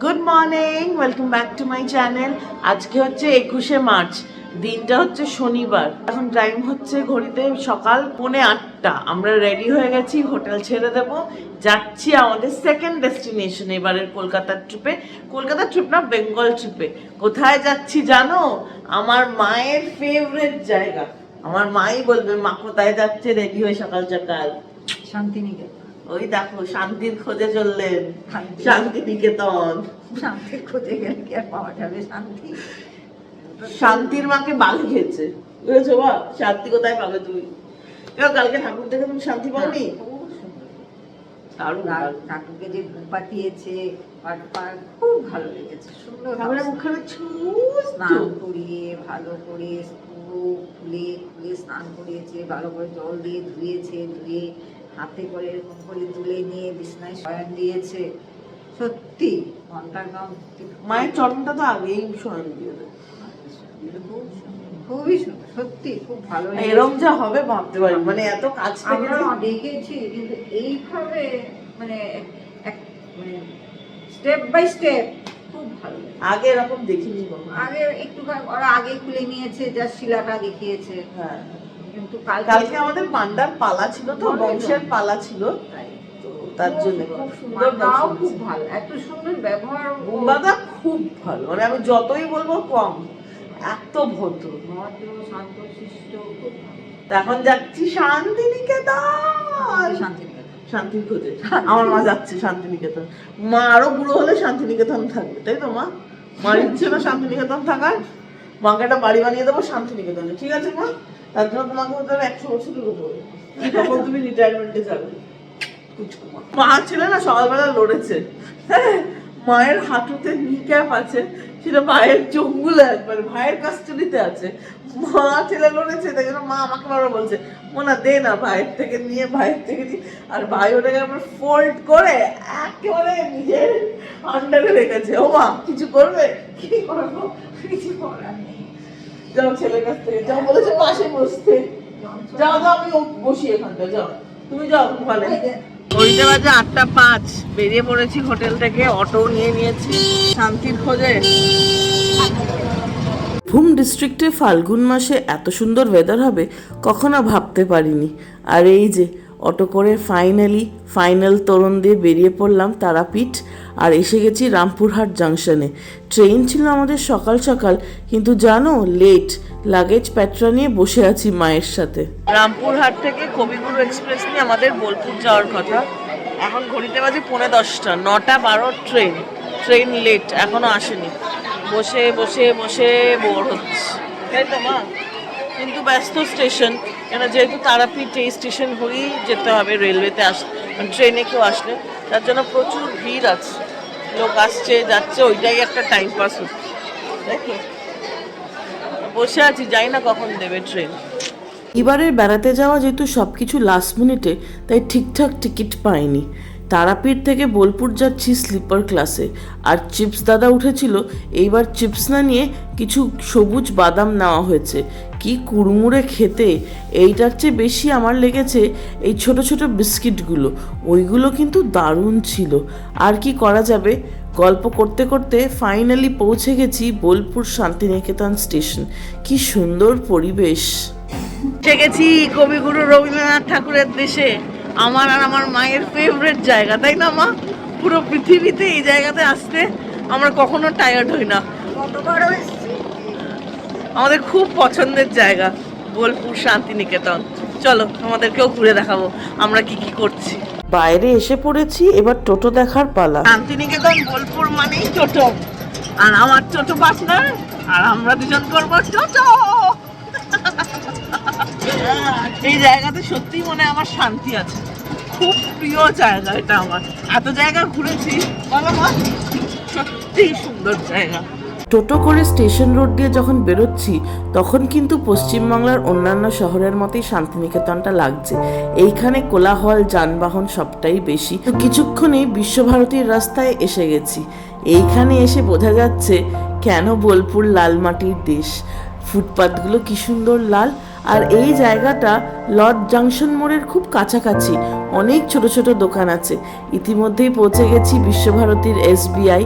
Good morning, welcome back to my channel. আজকে হচ্ছে 21শে March, দিনটা হচ্ছে শনিবার। এখন টাইম হচ্ছে ঘড়িতে সকাল 8:45। আমরা রেডি হয়ে গেছি, হোটেল ছেড়ে দেব, যাচ্ছি আমাদের সেকেন্ড ডেস্টিনেশন এবারের কলকাতার ট্রিপে। কলকাতার ট্রিপ না, বেঙ্গল ট্রিপে। কোথায় যাচ্ছি জানো? আমার মায়ের ফেভারিট জায়গা। আমার মাই বলবে মা কোথায় যাচ্ছে রেডি হয়ে সকাল সকাল। শান্তিনিকেতন। ওই দেখো, শান্তির খোঁজে চললেন, শান্তিনিকেতন। শান্তির খোঁজে গেলে কি আর পাওয়া যাবে শান্তি? শান্তির মাকে বাঘে খেয়েছে, বুঝেছো? বা শান্তি কোথায় পাবে তুমি? এবার কালকে ঠাকুর থেকে তুমি শান্তি পাওনি? দারুণ দারুণ। ঠাকুরকে যে ঘুম পাঠিয়েছে, খুব ভালো লেগেছে, সুন্দর। ঠাকুরের মুখখানে স্নান করিয়ে ভালো করে পুরো খুলে খুলে স্নান করিয়েছে, ভালো করে জল দিয়ে ধুয়েছে, ধুয়ে হাতে করে এরকম করে তুলে নিয়ে বিছনায় শয়ন দিয়েছে। সত্যি ঘন্টার গাম। মায়ের চরণটা তো আগেই শয়ন দিয়ে দেয়। খুবই সুন্দর, সত্যি খুব ভালো লেগেছে। এরম যা হবে ভাবতে পারি, মানে এত কাছ থেকে আমরা দেখেছি, কিন্তু এইভাবে মানে স্টেপ বাই স্টেপ খুব ভালো লেগেছে। আগে এরকম দেখিনি কখনো। আগে একটু ওরা আগে খুলে নিয়েছে, যা শিলাটা দেখিয়েছে। হ্যাঁ, কিন্তু কালকে আমাদের পান্ডার পালা ছিল, তো বংশের পালা ছিল, তো তার জন্য খুব সুন্দর মাটাও দর্শন। খুব ভালো, এত সুন্দর ব্যবহার। দাদা খুব ভালো, মানে আমি যতই বলবো কম, এত ভদ্র, ভদ্র, শান্তশিষ্ট, খুব ভালো। এখন যাচ্ছি শান্তিনিকেতন, শান্তিনিকেতন, শান্তির খোঁজে। আমার মা যাচ্ছে শান্তিনিকেতন। মা আরো বুড়ো হলে শান্তিনিকেতন থাকবে, তাই তো মা? মার ইচ্ছে না শান্তিনিকেতন থাকার? মাকে একটা বাড়ি বানিয়ে দেবো শান্তিনিকেতনে, ঠিক আছে মা? তার জন্য তোমাকে হতে হবে 100 বছরের উপরে, তখন তুমি রিটায়ারমেন্টে যাবে। মা ছিল না, সকালবেলা লড়েছে, মায়ের হাঁটুতে নিক্যাপ আছে, সেটা ভাইয়ের চোখগুলো একবার ভাইয়ের কাস্টডিতে আছে। মা ছেলে লড়েছে, তাই জন্য মা আমাকে বারবার বলছে মোনা দে না ভাইয়ের থেকে নিয়ে, ভাইয়ের থেকে নিয়ে। আর ভাই ওটাকে আমার ফোল্ড করে একেবারে নিজের আন্ডারে রেখেছে। ও মা কিছু করবে? কি করবো, কিছু করার নেই। যাও ছেলের কাছ থেকে, যাও বলেছে পাশে বসতে। যাও যাও, আমি বসি এখানটা, যাও তুমি যাও ওখানে। ঘড়িতে বাজে 8:05, বেরিয়ে পড়েছি হোটেল থেকে, অটো নিয়ে নিয়েছি শান্তির খোঁজে। ভূম ডিস্ট্রিক্টে ফাল্গুন মাসে এত সুন্দর ওয়েদার হবে কখনো ভাবতে পারিনি। আর এই যে অটো করে ফাইনাল তোরণ দিয়ে বেরিয়ে পড়লাম তারাপীঠ, আর এসে গেছি রামপুরহাট জাংশনে। ট্রেন ছিল আমাদের সকাল সকাল, কিন্তু জানো লেট। লাগেজ প্যাটরা নিয়ে বসে আছি মায়ের সাথে। রামপুরহাট থেকে কবিগুরু এক্সপ্রেস নিয়ে আমাদের বোলপুর যাওয়ার কথা। এখন ঘড়িতে বাজে 10:45, 9:12 ট্রেন লেট, এখনো আসেনি। বসে বসে বসে বোর হচ্ছে, তাই তো মা? কিন্তু ব্যস্ত স্টেশন, কেন যেহেতু তারাপীঠ এই স্টেশন হয়েই যেতে হবে রেলওয়েতে ট্রেনে কেউ আসলে, তার জন্য প্রচুর ভিড় আছে, লোক আসছে যাচ্ছে, ওইটাই একটা টাইম পাস হচ্ছে। দেখো বসে আছি, যাই না কখন দেবে ট্রেন। এবারের বেড়াতে যাওয়া যেহেতু সব কিছু লাস্ট মিনিটে, তাই ঠিকঠাক টিকিট পাইনি। তারাপীঠ থেকে বোলপুর যাচ্ছি স্লিপার ক্লাসে, আর চিপস দাদা উঠেছিল, এইবার চিপস না নিয়ে কিছু সবুজ বাদাম নেওয়া হয়েছে। কি কুড়মুড়ে খেতে! এইটার চেয়ে বেশি আমার লেগেছে এই ছোট ছোট বিস্কিটগুলো, ওইগুলো কিন্তু দারুণ ছিল। আর কি করা যাবে, গল্প করতে করতে ফাইনালি পৌঁছে গেছি বোলপুর শান্তিনিকেতন স্টেশন। কি সুন্দর পরিবেশ। এসে গেছি কবিগুরু রবীন্দ্রনাথ ঠাকুরের দেশে, আমার আর আমার মায়ের ফেভারিট জায়গা, তাই না মা? পুরো পৃথিবীতে এই জায়গাতে আসতে আমরা কখনো টায়ার্ড হই না। আমাদের খুব পছন্দের জায়গা বোলপুর শান্তিনিকেতন। চলো আমাদেরকেও ঘুরে দেখাবো আমরা কি কি করছি। বাইরে এসে পড়েছি, এবার টোটো দেখার পালা। শান্তিনিকেতন বোলপুর মানেই টোটো, আর আমার টোটো পার্টনার, আর আমরা দুজন করবো টোটো। এই জায়গাতে সত্যি মনে আমার শান্তি আছে, খুব প্রিয় জায়গা এটা আমার। এত জায়গা ঘুরেছি, বলো মা, সত্যি সুন্দর জায়গা। টোটো করে স্টেশন রোড দিয়ে যখন বেরোচ্ছি, তখন কিন্তু পশ্চিমবাংলার অন্যান্য শহরের মতোই শান্তিনিকেতনটা লাগছে। এইখানে কোলাহল, যানবাহন সবটাই বেশি। তো কিছুক্ষণেই বিশ্বভারতীর রাস্তায় এসে গেছি। এইখানে এসে বোঝা যাচ্ছে কেন বোলপুর লাল মাটির দেশ। ফুটপাতগুলো কি সুন্দর লাল, আর এই জায়গাটা লর্ড জাংশন মোড়ের খুব কাছাকাছি, অনেক ছোট ছোট দোকান আছে। ইতিমধ্যেই পৌঁছে গেছি বিশ্বভারতীর SBI।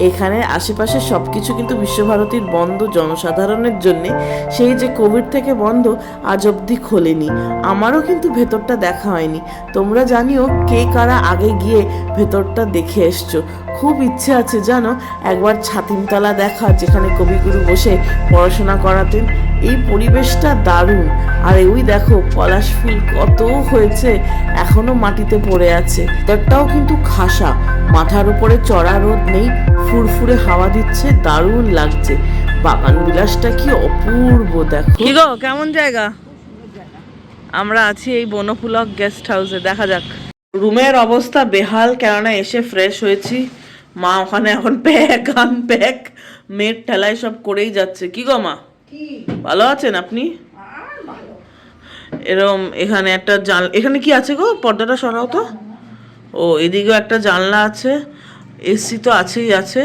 এখানে আশেপাশে সব কিছু কিন্তু বিশ্বভারতীর বন্ধ জনসাধারণের জন্যে। সেই যে কোভিড থেকে বন্ধ, আজ অবধি খোলেনি। আমারও কিন্তু ভেতরটা দেখা হয়নি। তোমরা জানিও কে কারা আগে গিয়ে ভেতরটা দেখে এসছো। খুব ইচ্ছে আছে জানো একবার ছাতিমতলা দেখা, যেখানে কবিগুরু বসে পড়াশোনা করাতেন। এই পরিবেশটা দারুণ। আর ওই দেখো পলাশ ফুল কত হয়েছে, এখনো মাটিতে পড়ে আছে। তারটাও কিন্তু খাসা, মাথার উপরে চড়া রোদ নেই, ফুরফুরে হাওয়া দিচ্ছে, দারুণ লাগছে। বাগান বিলাসটা কি অপূর্ব দেখো। কি গো কেমন জায়গা? আমরা আছি এই বনপুলক গেস্ট হাউসে, দেখা যাক। রুমের অবস্থা বেহাল, কেননা এসে ফ্রেশ হয়েছি। মা ওখানে এখন প্যাক আনপ্যাক মেয়ের ঠেলায় সব করেই যাচ্ছে। কি গো মা, ভালো আছেন আপনি? এরম এখানে একটা এখানে কি আছে গো, পর্দাটা সরাও তো। ও এদিকেও একটা জানলা আছে, এসি তো আছেই আছে,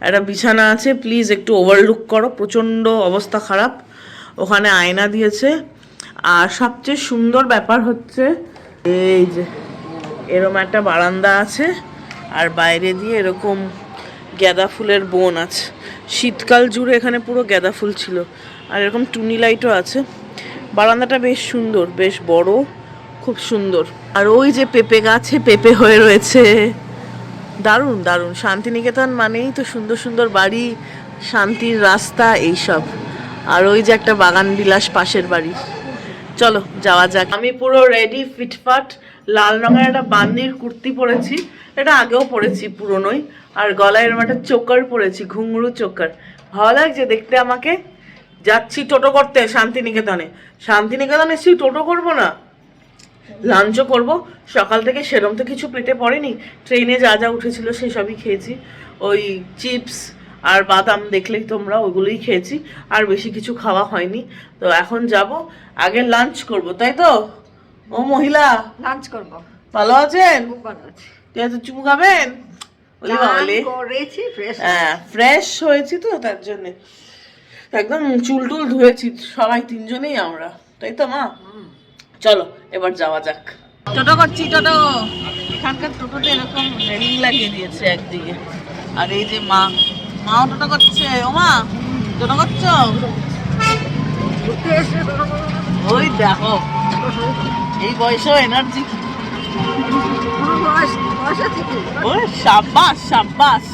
একটা বিছানা আছে। প্লিজ একটু ওভারলুক করো, প্রচণ্ড অবস্থা খারাপ। ওখানে আয়না দিয়েছে। আর সবচেয়ে সুন্দর ব্যাপার হচ্ছে এই যে এরকম একটা বারান্দা আছে, আর বাইরে দিয়ে এরকম গাঁদা ফুলের বন আছে। শীতকাল জুড়ে এখানে পুরো গাঁদা ফুল ছিল। আর এরকম টুনি লাইটও আছে। বারান্দাটা বেশ সুন্দর, বেশ বড়, খুব সুন্দর। আর ওই যে পেঁপে গাছে পেঁপে হয়ে রয়েছে, দারুণ দারুণ। শান্তিনিকেতন মানেই তো সুন্দর সুন্দর বাড়ি, শান্তির রাস্তা, এইসব। আর ওই যে একটা বাগান বিলাস পাশের বাড়ি। চলো যাওয়া যাক। আমি পুরো রেডি, ফিটফাট। লাল রঙের একটা বান্দির কুর্তি পরেছি, এটা আগেও পরেছি পুরনোই। আর গলায় এরকম একটা চোকার পরেছি, ঘুঙরু চোকার। ভালো লাগছে দেখতে আমাকে। যাচ্ছি টোটো করতে শান্তিনিকেতনে। শান্তিনিকেতনে এসেছি, টোটো করবো না, লাঞ্চও করব। সকাল থেকে সেরম তো কিছু পেটে পড়েনি, ট্রেনে যা যা উঠেছিল সেসবই খেয়েছি। ওই চিপস আর বাদাম দেখলেই তোমরা, ওইগুলোই খেয়েছি। আর বেশি কিছু খাওয়া হয়নি। তো এখন যাব, আগে লাঞ্চ করব, তাই তো? ও মহিলা, লাঞ্চ করব। ভালো আছেন? খুব ভালো আছি। চুমু খাবেন? হ্যাঁ, ফ্রেশ হয়েছি তো, তার জন্য একদম চুল টুল ধুয়েছি সবাই, তিনজনেই আমরা, তাই তো মা? চলো এবার যাওয়া যাক। টোটো করছি, টোটো। এখানকার টোটোতে এরকম রেলিং লাগিয়ে দিয়েছে একদিকে। আর এই যে মাও টোটো করছে। ও মা, টোটো করছো? ওই দেখো, এই বয়সেও এনার্জি। ওই সাব্বাস সাব্বাস।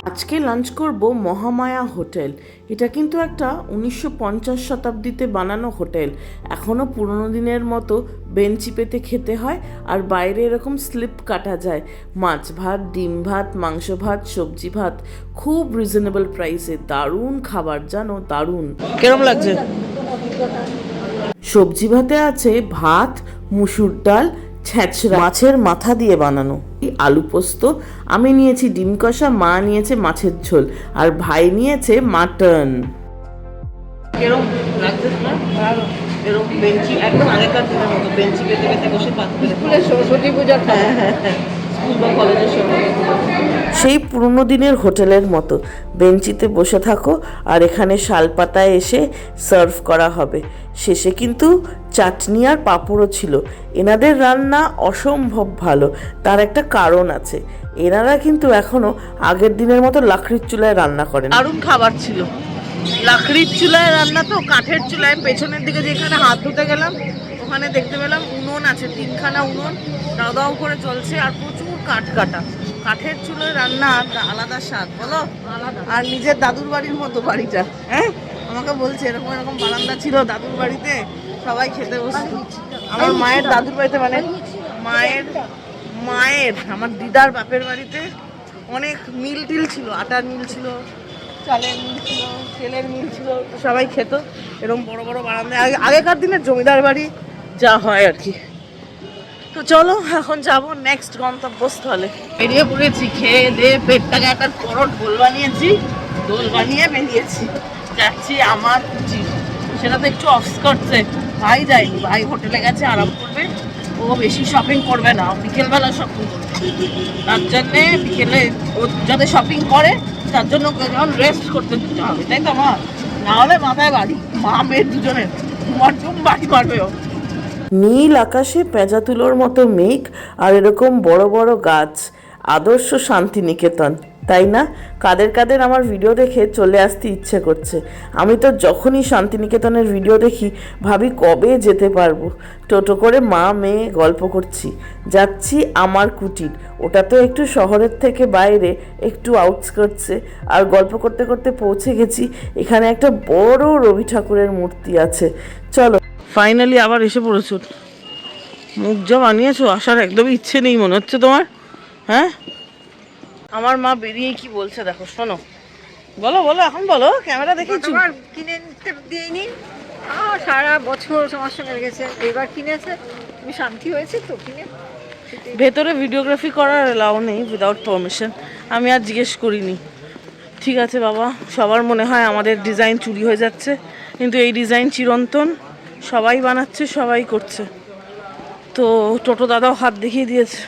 আজকে লাঞ্চ করব মহামায়া হোটেল। এটা কিন্তু একটা 1950 শতাব্দীতে বানানো হোটেল। এখনও পুরনো দিনের মতো বেঞ্চি পেতে খেতে হয়। আর বাইরে এরকম স্লিপ কাটা যায়। মাছ ভাত, ডিম ভাত, মাংস ভাত, সবজি ভাত, খুব রিজনেবল প্রাইসে। দারুণ খাবার জানো, দারুণ। কেরম লাগছে? সবজি ভাতে আছে ভাত, মুসুর ডাল, ছেঁচড়া, মাছের মাথা দিয়ে বানানো, আলু পোস্ত। আমি নিয়েছি ডিম কষা, মা নিয়েছে মাছের ঝোল, আর ভাই নিয়েছে মাটন। কেরম লাগছে তোমার? ভালো। এরকম বেঞ্চি, একদম আগেকার দিনের মতো বেঞ্চি পেতে পেতে বসে স্কুলের সরস্বতী পূজা। হ্যাঁ হ্যাঁ হ্যাঁ, স্কুল বা কলেজের সময় সেই পুরনো দিনের হোটেলের মতো বেঞ্চিতে বসে থাকো, আর এখানে শালপাতায় এসে সার্ভ করা হবে। শেষে কিন্তু চাটনি আর পাঁপড়ও ছিল। এনাদের রান্না অসম্ভব ভালো, তার একটা কারণ আছে। এনারা কিন্তু এখনো আগের দিনের মতো লাকড়ির চুলায় রান্না করেন। দারুণ খাবার ছিল। লাকড়ির চুলায় রান্না তো, কাঠের চুলায়। পেছনের দিকে যেখানে হাত ধুতে গেলাম ওখানে দেখতে পেলাম উনুন আছে, 3খানা উনুন দাও দাও করে চলছে, আর প্রচুর কাঠ কাটা। কাঠের চুলায় রান্না আলাদা স্বাদ, বলো? আর নিজের দাদুর বাড়ির মতো বাড়িটা। হ্যাঁ, আমাকে বলছে এরকম এরকম বারান্দা ছিল দাদুর বাড়িতে, সবাই খেতে বসতো। আমার মায়ের দাদুর বাড়িতে, মানে মায়ের আমার দিদার বাপের বাড়িতে অনেক মিল টিল ছিল, আটার মিল ছিল, চালের মিল ছিল, তেলের মিল ছিল। সবাই খেত এরকম বড় বড় বারান্দায়। আগেকার দিনের জমিদার বাড়ি যা হয় আর কি। তো চলো এখন যাবো নেক্সট গন্তব্যস্থলে। বেরিয়ে পড়েছি, খেয়ে দিয়ে পেটটাকে একটা করট দোল বানিয়েছি, দোল বানিয়ে বেরিয়েছি। যাচ্ছি আমার কুচি, সেটা তো একটু অফস্কার্টসে। ভাই যায়নি, ভাই হোটেলে গেছে আরাম করবে। ও বেশি শপিং করবে না, বিকেলবেলা শপিং করবে। তার জন্যে বিকেলে ও যাতে শপিং করে, তার জন্য যখন রেস্ট করতে দিতে হবে, তাই তো আমার। না হলে মাথায় বাড়ি, মা মেয়ের দুজনের মরচুম বাড়ি মারবে ও। নীল আকাশে পেঁজা তুলোর মতো মেঘ আর এরকম বড় বড় গাছ, আদর্শ শান্তিনিকেতন, তাই না? কাদের কাদের আমার ভিডিও দেখে চলে আসতে ইচ্ছে করছে। আমি তো যখনই শান্তিনিকেতনের ভিডিও দেখি ভাবি কবে যেতে পারবো। টোটো করে মা মেয়ে গল্প করছি, যাচ্ছি আমার কুটির। ওটা তো একটু শহরের থেকে বাইরে, একটু আউটস্কার্টসে। আর গল্প করতে করতে পৌঁছে গেছি, এখানে একটা বড় রবি ঠাকুরের মূর্তি আছে। চলো, ফাইনালি আবার এসে পড়েছো। মুখ যা বানিয়েছো, আসার একদমই ইচ্ছে নেই মনে হচ্ছে তোমার, হ্যাঁ? আমার মা বেরিয়ে কি বলছে দেখো, শোনো। বলো বলো, এখন বলো, ক্যামেরা দেখেছি। তোমার কিনে নিতে দিইনি, সারা বছর তোমার সঙ্গে লেগেছে, এবার কিনেছে, তুমি শান্তি হয়েছে তো কিনে। ভেতরে ভিডিওগ্রাফি করার এলাও নেই উইদাউট পারমিশন, আমি আর জিজ্ঞেস করিনি। ঠিক আছে বাবা, সবার মনে হয় আমাদের ডিজাইন চুরি হয়ে যাচ্ছে, কিন্তু এই ডিজাইন চিরন্তন, সবাই বানাচ্ছে, সবাই করছে। তো টোটো দাদাও হাত দেখিয়ে দিয়েছে।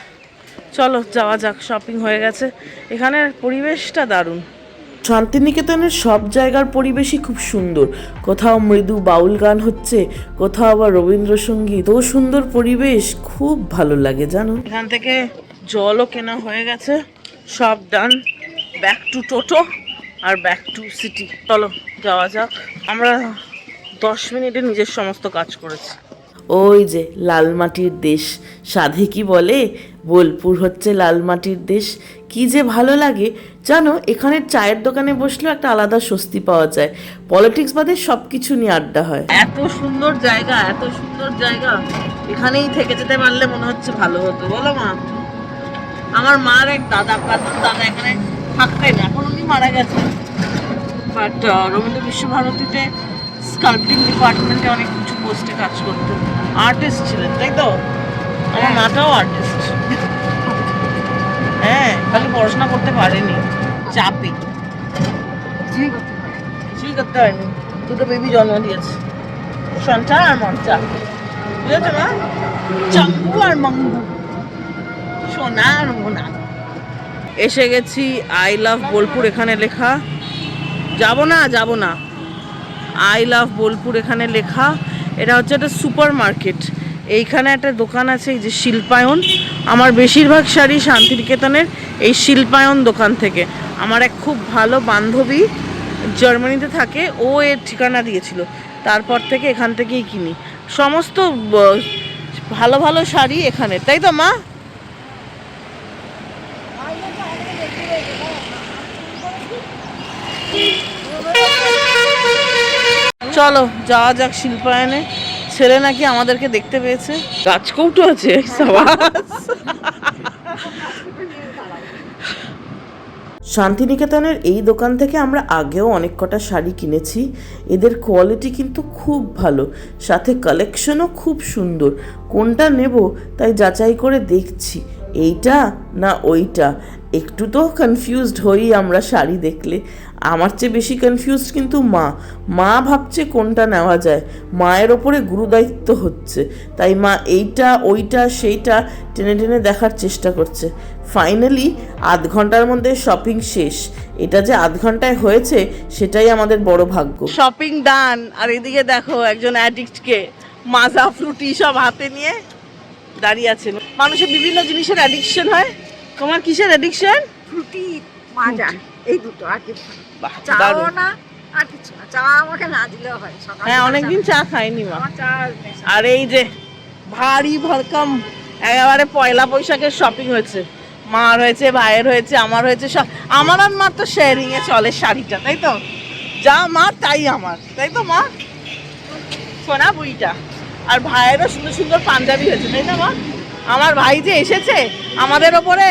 চলো যাওয়া যাক, শপিং হয়ে গেছে। এখানের পরিবেশটা দারুণ। শান্তিনিকেতনের সব জায়গার পরিবেশই খুব সুন্দর। কোথাও মৃদু বাউল গান হচ্ছে, কোথাও আবার রবীন্দ্রসঙ্গীত। তো সুন্দর পরিবেশ, খুব ভালো লাগে জানো। এখান থেকে জলও কেনা হয়ে গেছে, সব ডান। ব্যাক টু টোটো আর ব্যাক টু সিটি। চলো যাওয়া যাক। আমরা 10 মিনিটে নিজের সমস্ত কাজ করেছি। ওই যে লাল মাটির দেশ, সাধে কি বলে, বোলপুর হচ্ছে লাল মাটির দেশ। কি যে ভালো লাগে জানো, এখানের চায়ের দোকানে বসলেও একটা আলাদা স্বস্তি পাওয়া যায়। পলিটিক্স বাদে সব কিছু নিয়ে আড্ডা হয়। এত সুন্দর জায়গা, এত সুন্দর জায়গা, এখানেই থেকে যেতে পারলে মনে হচ্ছে ভালো হতো, বলো মা? আমার মার এক দাদা এখানে থাকতেন, এখন উনি মারা গেছেন, বাট রবীন্দ্র বিশ্বভারতীতে স্কাল্পটিং ডিপার্টমেন্টে অনেক কিছু পোস্টে কাজ করতেন, আর্টিস্ট ছিলেন, তাই তো? আমার মাটাও আর্টিস্ট। হ্যাঁ, খালি পড়াশোনা করতে পারেনি, চাপে কিছুই করতে হয়নি। দুটো বেবি জন্ম দিয়েছে, সন্তা আর মঞ্চা, বুঝেছো না? চাঙ্গু আর মঙ্গু, সোনা আর মোনা। এসে গেছি আই লাভ বোলপুর, এখানে লেখা। যাব না, আই লাভ বোলপুর এখানে লেখা। এটা হচ্ছে একটা সুপার মার্কেট। এইখানে একটা দোকান আছে, এই যে শিল্পায়ন। আমার বেশিরভাগ শাড়ি শান্তিনিকেতনের এই শিল্পায়ন দোকান থেকে। আমার এক খুব ভালো বান্ধবী জার্মানিতে থাকে, ও এর ঠিকানা দিয়েছিল, তারপর থেকে এখান থেকেই কিনি সমস্ত ভালো ভালো শাড়ি এখানে, তাই তো মা? চলো যাওয়া যাক শিল্পায়নে। ছেলে নাকি আমাদেরকে দেখতে পেয়েছে, গাছকৌটো আছে। শান্তিনিকেতনের এই দোকান থেকে আমরা আগেও অনেক কটা শাড়ি কিনেছি। এদের কোয়ালিটি কিন্তু খুব ভালো, সাথে কালেকশনও খুব সুন্দর। কোনটা নেব তাই যাচাই করে দেখছি, এইটা না ওইটা। একটু তো কনফিউজড হই আমরা শাড়ি দেখলে। আমার চেয়ে বেশি কনফিউজড কিন্তু মা ভাবছে কোনটা নেওয়া যায়। মায়ের ওপরে গুরুদায়িত্ব হচ্ছে, তাই মা এইটা ওইটা সেইটা টেনে টেনে দেখার চেষ্টা করছে। ফাইনালি আধ ঘন্টার মধ্যে শপিং শেষ। এটা যে আধ ঘন্টায় হয়েছে সেটাই আমাদের বড় ভাগ্য। শপিং ডান। আর এদিকে দেখো একজন অ্যাডিক্টকে মাজা ফ্রুটি সব হাতে নিয়ে দাঁড়িয়ে আছেন। মানুষের বিভিন্ন জিনিসের অ্যাডিকশন হয়। তোমার কিসের অ্যাডিকশন? ফ্রুটি, মাজা, এই দুটো, আর কিছু না। চাও দারুণ। না, আর কিছু না। চা আমাকে না দিলেও হয়। হ্যাঁ, অনেকদিন চা খাইনি মা। আমার চা নেশা। আর এই যে ভারী ভরকম একেবারে পয়লা বৈশাখের শপিং হয়েছে। মার হয়েছে, ভাইয়ের হয়েছে, আমার হয়েছে, সব। আমার আর মার তো শেয়ারিং এ চলে শাড়িটা, তাই তো? যা মার তাই আমার, তাই তো মা? সোনা বুড়িটা। আর ভাইয়েরও সুন্দর সুন্দর পাঞ্জাবি হয়েছে, তাই না মা? আমার ভাই যে এসেছে আমাদের ওপরে,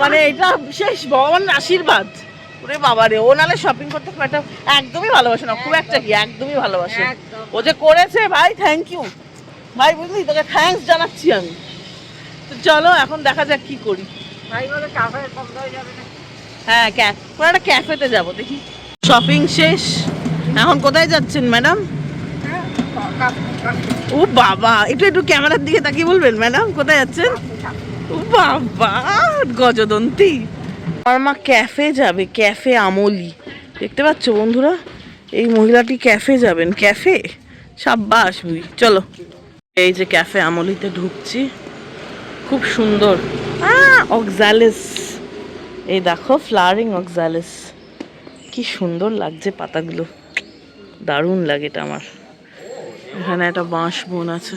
মানে এটা বিশেষ ভগবানের আশীর্বাদ। ওরে বাবা রে, ও নালে শপিং করতে খুব একটা একদমই ভালোবাসে না, খুব একটা কি, একদমই ভালোবাসে। ও যে করেছে ভাই, থ্যাংক ইউ ভাই, বুঝলি, তোকে থ্যাঙ্কস জানাচ্ছি আমি। তো চলো এখন দেখা যাক কি করি। ভাই বলে কাফে বন্ধ হয়ে যাবে না। হ্যাঁ, কোনো একটা ক্যাফেতে যাবো, দেখি। শপিং শেষ, এখন কোথায় যাচ্ছেন ম্যাডাম? ও বাবা, একটু ক্যামেরার দিকে তাকিয়ে বলবেন ম্যাডাম কোথায় যাচ্ছেন? ও বাবা, গজদন্তি। আমার মা ক্যাফে যাবে, ক্যাফে আমলি। দেখতে পাচ্ছ বন্ধুরা, এই মহিলাটি ক্যাফে যাবেন, ক্যাফে সাব্বাস বুই। চলো, এই যে ক্যাফে আমলিতে ঢুকছি, খুব সুন্দর। অক্সালিস, এই দেখো ফ্লাওয়ারিং অক্সালিস, কি সুন্দর লাগছে পাতাগুলো, দারুণ লাগে এটা আমার। এখানে একটা বাঁশ বন আছে।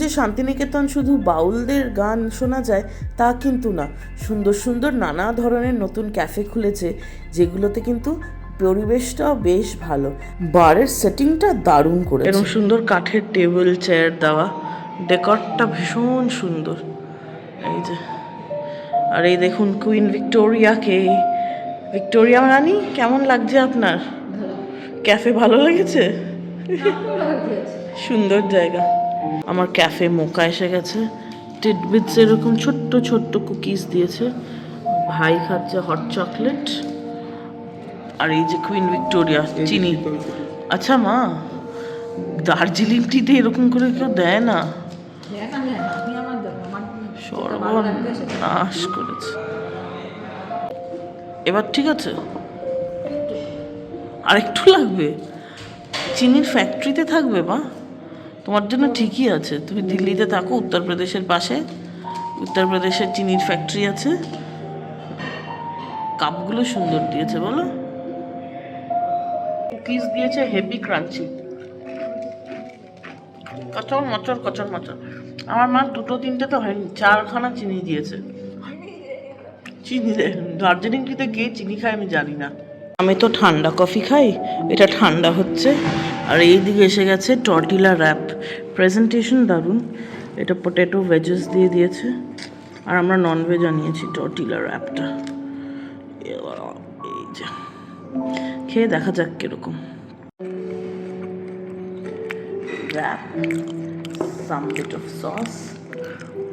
যে শান্তিনিকেতন শুধু বাউলদের গান শোনা যায় তা কিন্তু না, সুন্দর সুন্দর নানা ধরনের নতুন ক্যাফে খুলেছে, যেগুলোতে কিন্তু পরিবেশটাও বেশ ভালো, বারের সেটিংটা দারুণ করে, এরকম সুন্দর কাঠের টেবিল চেয়ার দেওয়া, ডেকরটা ভীষণ সুন্দর। এই যে, আর এই দেখুন কুইন ভিক্টোরিয়াকে, ভিক্টোরিয়া রানী কেমন লাগছে আপনার? ক্যাফে ভালো লেগেছে? সুন্দর জায়গা। আমার ক্যাফে মোকা এসে গেছে, টিডবিটস এরকম ছোট্ট ছোট্ট কুকিজ দিয়েছে, ভাই খাচ্ছে হট চকলেট, আর এই যে কুইন ভিক্টোরিয়া চিনি। আচ্ছা মা, দার্জিলিং টিতে এরকম করে কেউ দেয় না? সর্বনাশ করেছে। এবার ঠিক আছে? আর একটু লাগবে? চিনির ফ্যাক্টরিতে থাকবে মা? তোমার জন্য ঠিকই আছে, তুমি দিল্লিতে থাকো, উত্তরপ্রদেশের পাশে উত্তরপ্রদেশের চিনির ফ্যাক্টরি আছে। কাপগুলো সুন্দর দিয়েছে বলো, কুকিজ দিয়েছে হেভি ক্রাঞ্চি, কচর মচর কচর মচর। আমার মা দুটো তিনটে তো হয়নি, 4খানা চিনি দিয়েছে। চিনি দার্জিলিং টিতে কে চিনি খায় আমি জানি না। আমি তো ঠান্ডা কফি খাই, এটা ঠান্ডা হচ্ছে। আর এই দিকে এসে গেছে টর্টিলা র্যাপ, প্রেজেন্টেশন দারুণ। এটা পটেটো ভেজেস দিয়ে দিয়েছে, আর আমরা ননভেজ আনিয়েছি টর্টিলা র্যাপটা। এই যে খেয়ে দেখা যাক কিরকম। Wrap some bit of sauce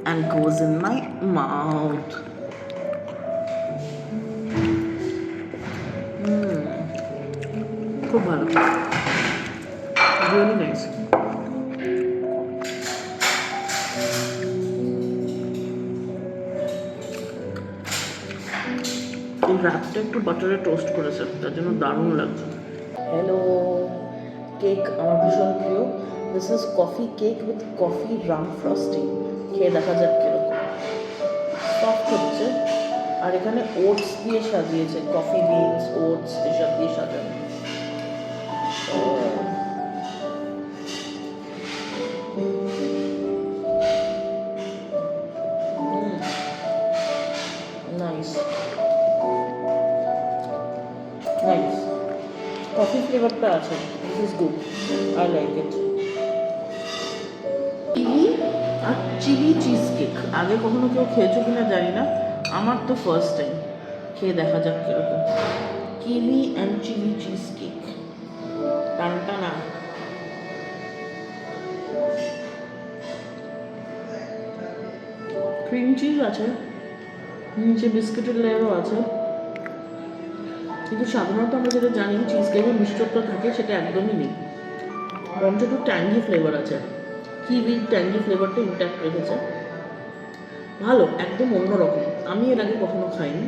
and goes in my mouth. খুব ভালো, really nice. এই র্যাপটা একটু বাটারে টোস্ট করেছে, তার জন্য দারুণ লাগছে। হ্যালো, কেক আমার ভীষণ প্রিয়। This is coffee cake with coffee Ram frosting. খেয়ে দেখা যাক কিরকম, সফট হচ্ছে। আর এখানে ওটস দিয়ে সাজিয়েছে, কফি বিনস, ওটস এসব দিয়ে সাজানো। নাইস নাইস, কফি ফ্লেভারটা আছে, this is good, I like it. Chilli আর চিলি চিজ কেক আগে কখনো কেউ খেয়েছো কিনা জানি না, আমার তো ফার্স্ট টাইম। খেয়ে দেখা যাক কিরকম। কিলি অ্যান্ড চিলি চিজ কেক, টানটানা। ক্রিম চিজ আছে, নিচে বিস্কিটের লেয়ারও আছে, কিন্তু সাধারণত আমরা যেটা জানি চিজ কেকের মিষ্টত্ব থাকে সেটা একদমই নেই, বরঞ্চ একটু ট্যাঙ্গি ফ্লেভার আছে। কিউই ট্যাঙ্গি ফ্লেভারটা ইনট্যাক্ট রেখেছে, ভালো, একদম অন্যরকম। আমি এর আগে কখনো খাইনি,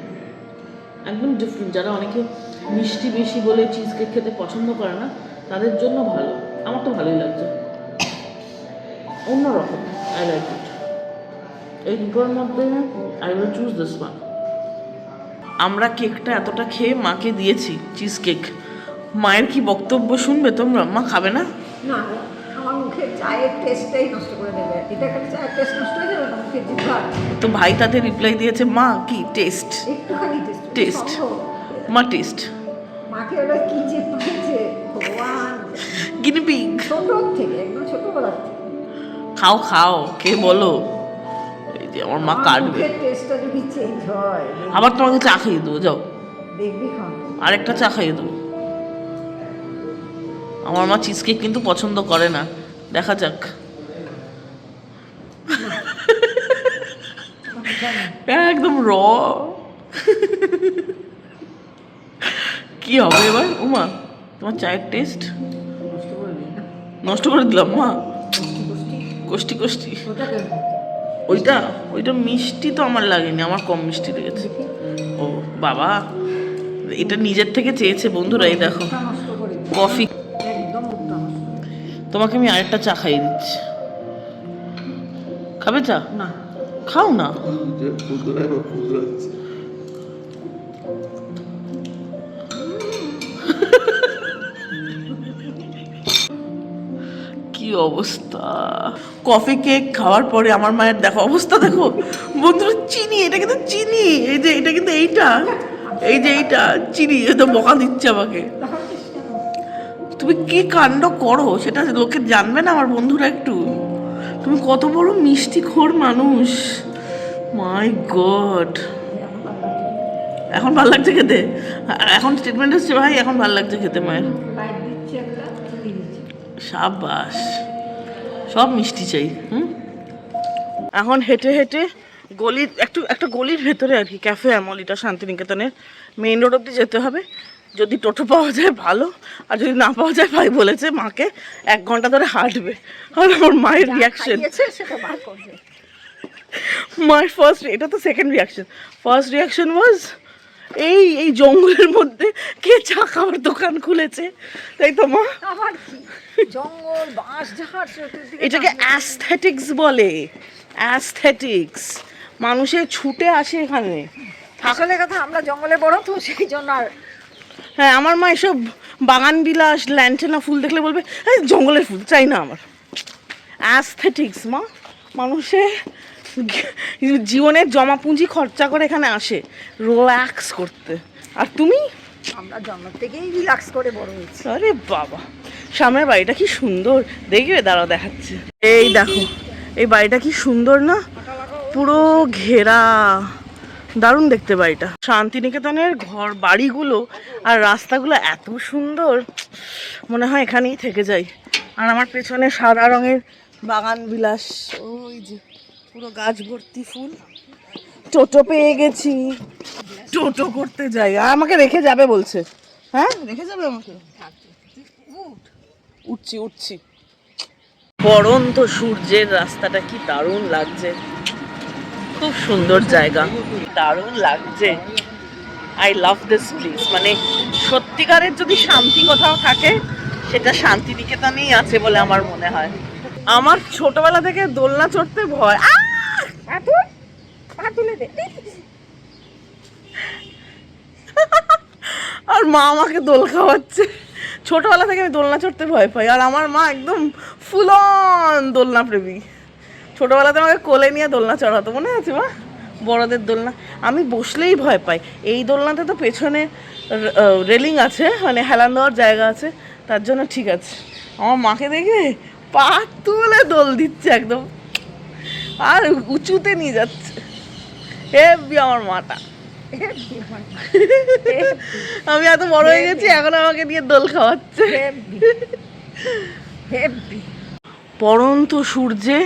একদম ডিফারেন্ট। যারা অনেকে মিষ্টি বেশি বলে চিজ কেক খেতে পছন্দ করে না, তাদের জন্য ভালো। আমার তো ভালোই লাগছে, অন্যরকম, আই লাইক ইট। এই দুটোর মধ্যে I will choose this one. আমরা কেকটা এতটা খেয়ে মাকে দিয়েছি, চিজ কেক। মায়ের কি বক্তব্য শুনবে তোমরা? মা খাবে না? না, আমার মুখের চায়ের টেস্টটাই নষ্ট করে দেবে। এটা একটা চায়ের টেস্ট নষ্ট হয়ে যাবে না মুখের জিহ্বার। তো ভাই তাতে রিপ্লাই দিয়েছে, মা কি টেস্ট, একটুখানি টেস্ট, মা টেস্ট। মাকে ওরা কি যে পাইছে ভগবান, গিনিপিগ। ছোট থেকে, একদম ছোটবেলা থেকে। খাও খাও, কে বলো। এই যে আমার মা কাটবে, মুখের টেস্টটা যদি চেঞ্জ হয়, আবার তোমাকে চা খাইয়ে দেবো, যাও দেখবি খান। আরেকটা চা খাইয়ে দেবো। আমার মা চিজ কেক কিন্তু পছন্দ করে না, দেখা যাক। একদম র। কি হবে এবার? উমা, তোমার চায়ের টেস্ট নষ্ট করে দিলাম মা। কষ্টি কষ্টি। ওইটা ওইটা মিষ্টি তো আমার লাগেনি, আমার কম মিষ্টি লেগেছে। ও বাবা, এটা নিজের থেকে চেয়েছে বন্ধুরা। এই দেখো মুখটা নষ্ট করে দিল। কফি। একদম মুখটা নষ্ট করে দিল। তোমাকে আমি আরেকটা চা খাইয়ে দিচ্ছি, খাবে চা? না, খাও না। কি অবস্থা! কফি কেক খাওয়ার পরে আমার মায়ের দেখো অবস্থা, দেখো বন্ধুরা, চিনি, এটা কিন্তু চিনি, এই যে এটা কিন্তু এইটা, এই যে এইটা চিনি, এ তো বকা দিচ্ছে আমাকে। তুমি কি কাণ্ড করো সেটা লোকে জানবে না আমার বন্ধুরা একটু? তুমি কত বড় মিষ্টি খোর মানুষ, মাই গড। এখন ভাল লাগছে খেতে, এখন স্টেটমেন্ট হচ্ছে ভাই এখন ভাল লাগছে খেতে মায়ের। লাইট দিচ্ছে একটা, চিনি দিচ্ছে। সাবাস, সব মিষ্টি চাই। এখন হেঁটে হেঁটে গলির একটা গলির ভেতরে আর কি, ক্যাফে অ্যামলিটা শান্তিনিকেতনের মেইন রোড অব্দি যেতে হবে। যদি টোটো পাওয়া যায় ভালো, আর যদি না পাওয়া যায় ভাই বলেছে মাকে 1 ঘন্টা ধরে হাঁটবে। আর আমার মায়ের রিয়াকশন, সেটা বার করবে। মায়ের এটা তো সেকেন্ড রিয়াকশন। ফার্স্ট রিয়াকশন ওয়াজ এই জঙ্গলের মধ্যে কে চা খাওয়ার দোকান খুলেছে, তাই তো মা? আবার কি জঙ্গল, বাঁশ ঝাড়, এটাকে অ্যাস্থেটিক্স বলে, অ্যাস্থেটিক্স। মানুষে ছুটে আসে এখানে। আসলে কথা আমরা জঙ্গলে বড় তো, সেই জন্য। আর হ্যাঁ, আমার মা এসব বাগান বিলাস ল্যান্টেনা ফুল দেখলে বলবে এই জঙ্গলের ফুল চাই না আমার। অ্যাস্থেটিক্স মা, মানুষে জীবনের জমা পুঁজি খরচা করে এখানে আসে রিল্যাক্স করতে। আর তুমি? আমরা জন্ম থেকেই রিল্যাক্স করে বড় হয়েছি। আরে বাবা, সামনের বাড়িটা কি সুন্দর, দেখবে দাঁড়াও দেখাচ্ছে। এই দেখো এই বাড়িটা কি সুন্দর না, পুরো ঘেরা, দারুণ দেখতে বাড়িটা। শান্তিনিকেতনের বাড়িগুলো আর রাস্তাগুলো এত সুন্দর, মনে হয় এখানেই থেকে যাই। আর আমার পেছনে সাদা রঙের বাগান বিলাস, ওই যে পুরো গাছ ভর্তি ফুল। টোটো পেয়ে গেছি, টোটো করতে যাই। আর আমাকে রেখে যাবে বলছে। হ্যাঁ, রেখে যাবে আমাকে? উঠছি। পড়ন্ত সূর্যের রাস্তাটা কি দারুণ লাগছে, খুব সুন্দর জায়গা, দারুণ লাগছে। I love this place. মানে সত্যিকারের যদি শান্তি কোথাও থাকে সেটা শান্তিনিকেতনেই আছে বলে আমার মনে হয়। আমার ছোটবেলা থেকে দোলনা চড়তে ভয়। আর মা আমাকে দোল খাওয়াচ্ছে। ছোটবেলা থেকে আমি দোলনা চড়তে ভয় পাই, আর আমার মা একদম ফুল অন দোলনা প্রেমী। ছোটবেলাতে আমাকে কোলে নিয়ে দোলনা চড়াতো, মনে আছে মা? বড়দের দোলনা আমি বসলেই ভয় পাই। এই দোলনাতে তো পেছনে রেলিং আছে, মানে হেলান দেওয়ার জায়গা আছে, তার জন্য ঠিক আছে। আমার মাকে দেখবে পা তুলে দোল দিচ্ছে একদম, আর উঁচুতে নিয়ে যাচ্ছে। হেব্বি আমার মাটা। আমি এত বড় হয়ে গেছি, এখন আমাকে নিয়ে দোল খাওয়াচ্ছে। পড়ন্ত সূর্যে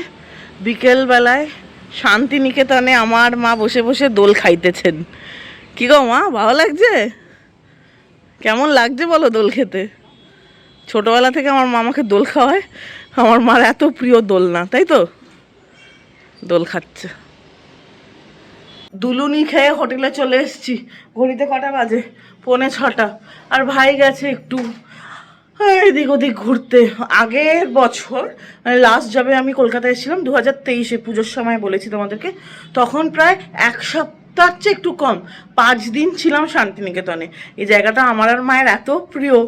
বিকেল বেলায় শান্তিনিকেতনে আমার মা বসে বসে দোল খাইতেছেন। কি গো মা, ভালো লাগছে? কেমন লাগছে বলো দোল খেতে? ছোটবেলা থেকে আমার মা আমাকে দোল খাওয়ায়, আমার মার এত প্রিয় দোলনা, তাই তো? দোল খাচ্ছে। দুলুনি খেয়ে হোটেলে চলে এসেছি। ঘড়িতে কটা বাজে? 5:45। আর ভাই গেছে একটু এদিক ওদিক ঘুরতে। আগের বছর মানে লাস্ট যাবে আমি কলকাতায় এসেছিলাম 2023-এ, পুজোর সময় বলেছি তোমাদেরকে। তখন প্রায় 1 সপ্তাহ চেয়ে একটু কম, 5 দিন ছিলাম শান্তিনিকেতনে। এই জায়গাটা আমার আর মায়ের এত প্রিয়।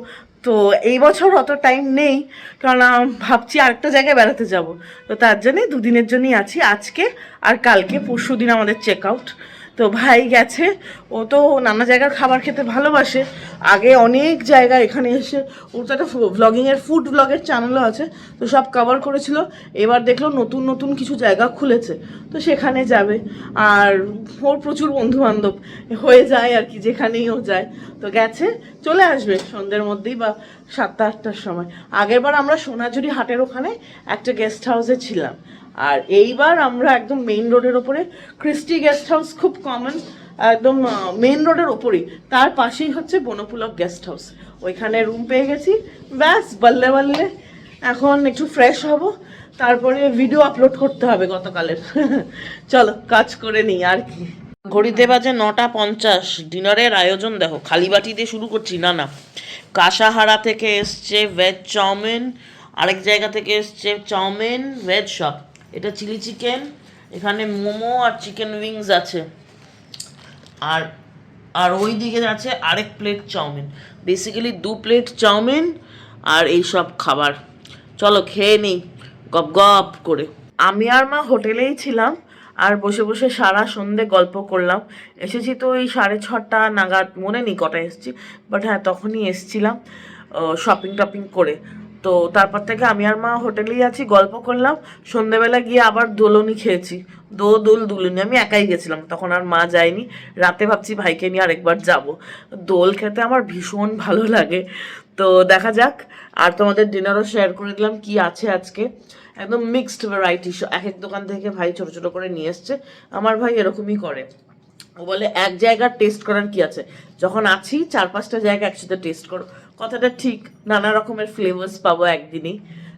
তো এই বছর অত টাইম নেই, কারণ ভাবছি আরেকটা জায়গায় বেড়াতে যাব। তো তার জন্যে 2 দিনের জন্যই আছি, আজকে আর কালকে। পরশু দিন আমাদের চেক আউট। তো ভাই গেছে, ও তো নানা জায়গার খাবার খেতে ভালোবাসে। আগে অনেক জায়গা এখানে এসে, ওর তো একটা ব্লগিংয়ের ফুড ব্লগের চ্যানেলও আছে, তো সব কভার করেছিল। এবার দেখলো নতুন নতুন কিছু জায়গা খুলেছে, তো সেখানে যাবে। আর ওর প্রচুর বন্ধু বান্ধব হয়ে যায় আর কি, যেখানেই ও যায়। তো গেছে, চলে আসবে সন্ধ্যের মধ্যেই বা 7টা-8টার সময়। আগেরবার আমরা সোনাঝুরি হাটের ওখানে একটা গেস্ট হাউসে ছিলাম, আর এইবার আমরা একদম মেইন রোডের ওপরে ক্রিস্টি গেস্ট হাউস, খুব কমন, একদম মেইন রোডের ওপরেই, তার পাশেই হচ্ছে বনপুলক গেস্ট হাউস। ওইখানে রুম পেয়ে গেছি, ব্যাস বললে বললে। এখন একটু ফ্রেশ হব, তারপরে ভিডিও আপলোড করতে হবে গতকালের। চলো কাজ করে নিই আর কি। ঘড়িতে বাজে 9:50। ডিনারের আয়োজন দেখো, খালি বাটি দিয়ে শুরু করছি। না না, কাসাহারা থেকে এসছে ভেজ চাউমিন, আরেক জায়গা থেকে এসছে চাউমিন ভেজ শপ, এটা চিলি চিকেন, এখানে মোমো আর চিকেন উইংস আছে, আর আর ওই দিকে আছে আরেক plate chowmein. Basically 2 plate chowmein আর এই সব খাবার। চলো খেয়ে নিই গপ গপ করে। আমি আর মা হোটেলেই ছিলাম, আর বসে বসে সারা সন্ধে গল্প করলাম। এসেছি তো ওই 6:30 নাগাদ, মনে নেই কটা এসেছি, বাট হ্যাঁ তখনই এসছিলাম শপিং টপিং করে। তো তারপর থেকে আমি আর মা হোটেলেই আছি, গল্প করলাম। সন্ধেবেলা গিয়ে আবার দোলনি খেয়েছি। দোল দুলনি, আমি একাই গেছিলাম, তখন আর মা যায়নি। রাতে ভাবছি ভাইকে নিয়ে আরেকবার যাব। দোল খেতে আমার ভীষণ ভালো লাগে। তো দেখা যাক। আর তোমাদের ডিনারও শেয়ার করে দিলাম কি আছে আজকে। একদম মিক্সড ভ্যারাইটি, এক এক দোকান থেকে ভাই ছোট ছোট করে নিয়ে এসছে। আমার ভাই এরকমই করে, ও বলে এক জায়গার টেস্ট করার কি আছে, যখন আছি 4-5টা জায়গা একসাথে টেস্ট করো। কথাটা ঠিক, নানা রকমের ফ্লেভার্স পাবো একদিনই।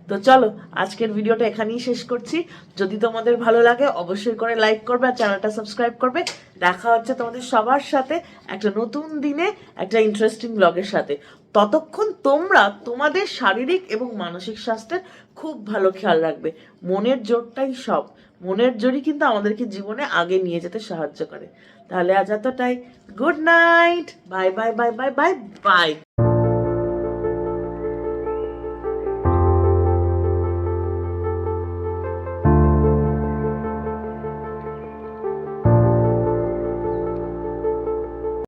তো চলো আজকের ভিডিওটা এখানেই শেষ করছি। যদি তোমাদের ভালো লাগে অবশ্যই করে লাইক করবে আর চ্যানেলটা সাবস্ক্রাইব করবে। দেখা হচ্ছে তোমাদের সবার সাথে একটা নতুন দিনে একটা ইন্টারেস্টিং ব্লগের সাথে। ততক্ষণ তোমরা তোমাদের শারীরিক এবং মানসিক স্বাস্থ্যের খুব ভালো খেয়াল রাখবে। মনের জোরটাই সব, মনের জোরই কিন্তু আমাদেরকে জীবনে আগে নিয়ে যেতে সাহায্য করে। তাহলে আজ এতটাই। Good night, bye bye bye bye bye bye.